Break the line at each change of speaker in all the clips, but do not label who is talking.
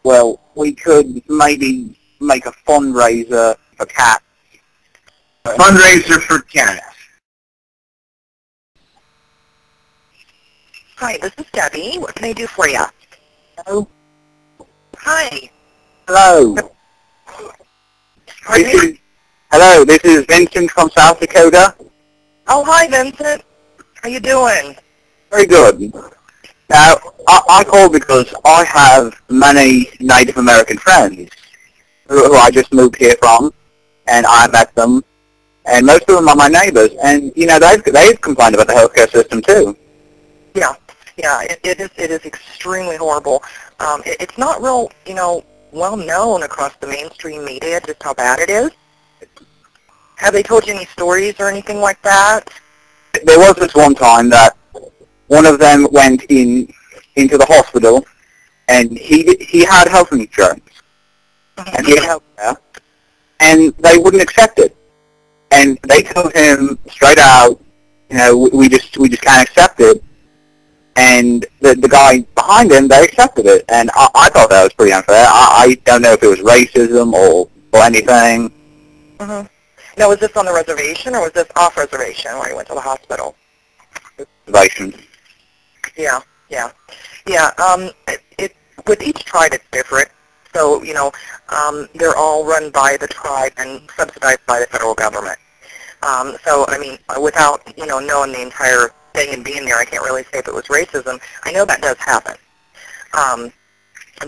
well, we could maybe make a fundraiser for cats.
Fundraiser for cats.
Hi, this is Debbie. What can I do for you?
Hello?
Hi.
Hello. Hello, this is Vincent from South Dakota.
Oh, hi, Vincent. How you doing?
Very good. Now, I called because I have many Native American friends who I just moved here from, and I met them, and most of them are my neighbors, and, you know, they've complained about the healthcare system, too.
Yeah, it is extremely horrible. It's not real, well known across the mainstream media just how bad it is. Have they told you any stories or anything like that?
There was this one time that one of them went into the hospital, and he had health insurance, and he had health care, and they wouldn't accept it. And they told him straight out, we just can't accept it. And the guy behind him, they accepted it, and I thought that was pretty unfair. I don't know if it was racism or anything.
Mm-hmm. Now, was this on the reservation, or was this off reservation where you went to the hospital?
Reservation.
Yeah. With each tribe, it's different. So, they're all run by the tribe and subsidized by the federal government. So, I mean, without, knowing the entire thing and being there, I can't really say if it was racism. I know that does happen.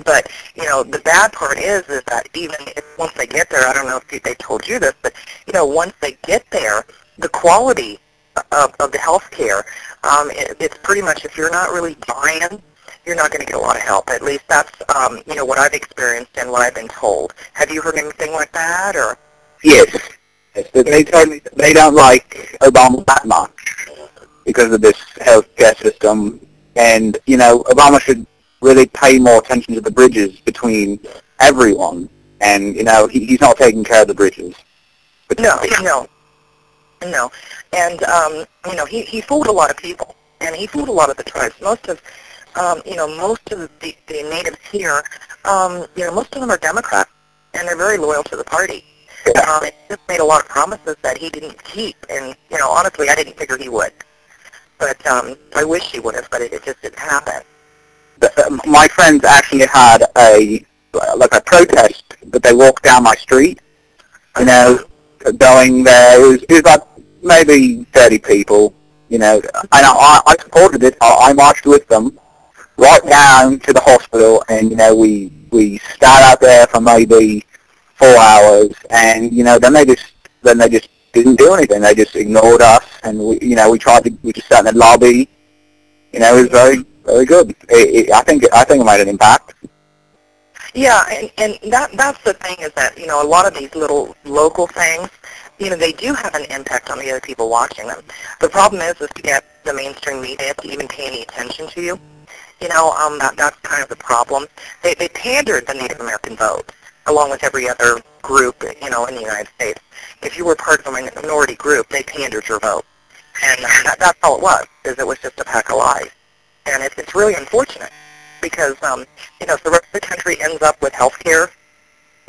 But, the bad part is that even once they get there, I don't know if they told you this, but, once they get there, the quality of the health care, it's pretty much, if you're not really dying, you're not going to get a lot of help. At least that's, what I've experienced and what I've been told. Have you heard anything like that, or?
Yes. They told me they don't like Obama that much because of this healthcare system, and, Obama should really pay more attention to the bridges between everyone, and, he's not taking care of the bridges.
No. And, he fooled a lot of people, and he fooled a lot of the tribes. Most of the natives here, most of them are Democrats, and they're very loyal to the party. It just made a lot of promises that he didn't keep, and, honestly, I didn't figure he would. But I wish he would have, but it just didn't happen.
My friends actually had a protest, but they walked down my street, going there. It was like maybe 30 people, and I supported it. I marched with them right down to the hospital, and, we sat out there for maybe 4 hours, and, then they just didn't do anything. They just ignored us, and we just sat in the lobby. It was very, very good. I think it made an impact.
Yeah, and that's the thing is that, a lot of these little local things, they do have an impact on the other people watching them. The problem is to get the mainstream media to even pay any attention to you. That's kind of the problem. They pandered the Native American vote, along with every other group, in the United States. If you were part of a minority group, they pandered your vote. And that's all it was, is it was just a pack of lies. And it's really unfortunate because, if the rest of the country ends up with health care,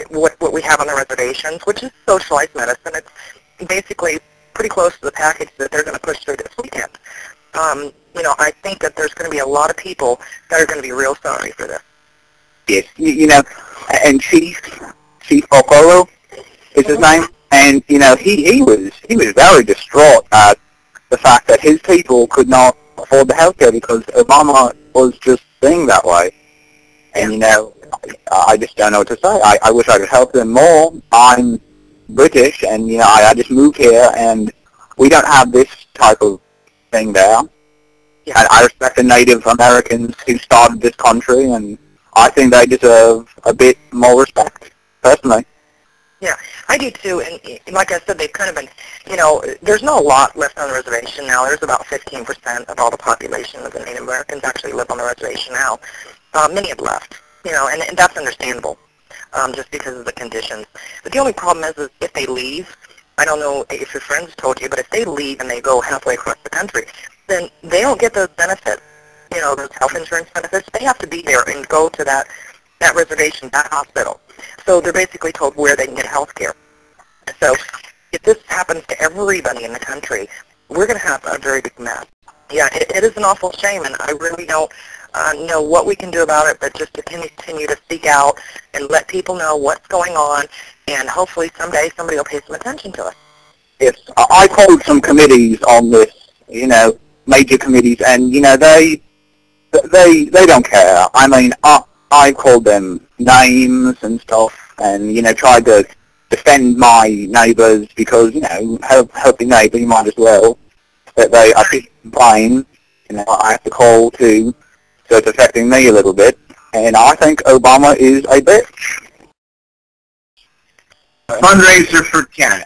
what we have on the reservations, which is socialized medicine, it's basically pretty close to the package that they're going to push through this weekend. I think that there's going to be a lot of people that are going to be real sorry for this.
Yes, and Chief Okolo is his name, and, he was very distraught at the fact that his people could not afford the health care because Obama was just being that way. And, I just don't know what to say. I wish I could help them more. I'm British, and, I just moved here, and we don't have this type of thing there. Yeah. And I respect the Native Americans who started this country, and I think they deserve a bit more respect, personally.
Yeah, I do too, and like I said, they've kind of been, there's not a lot left on the reservation now. There's about 15% of all the population of the Native Americans actually live on the reservation now. Many have left, and that's understandable, just because of the conditions. But the only problem is if they leave, I don't know if your friends told you, but if they leave and they go halfway across the country, then they don't get those benefits, those health insurance benefits. They have to be there and go to that that reservation, that hospital. So they're basically told where they can get health care. So if this happens to everybody in the country, we're going to have a very big mess. Yeah, it is an awful shame, and I really don't know what we can do about it, but just to continue to seek out and let people know what's going on, and hopefully someday somebody will pay some attention to us.
Yes, I called some committees on this, major committees, and, they don't care. I mean, I called them names and stuff, and, tried to defend my neighbours because, help your neighbour, you might as well. But I keep complaining, I have to call too, so it's affecting me a little bit. And I think Obama is a bitch.
Fundraiser for Canada.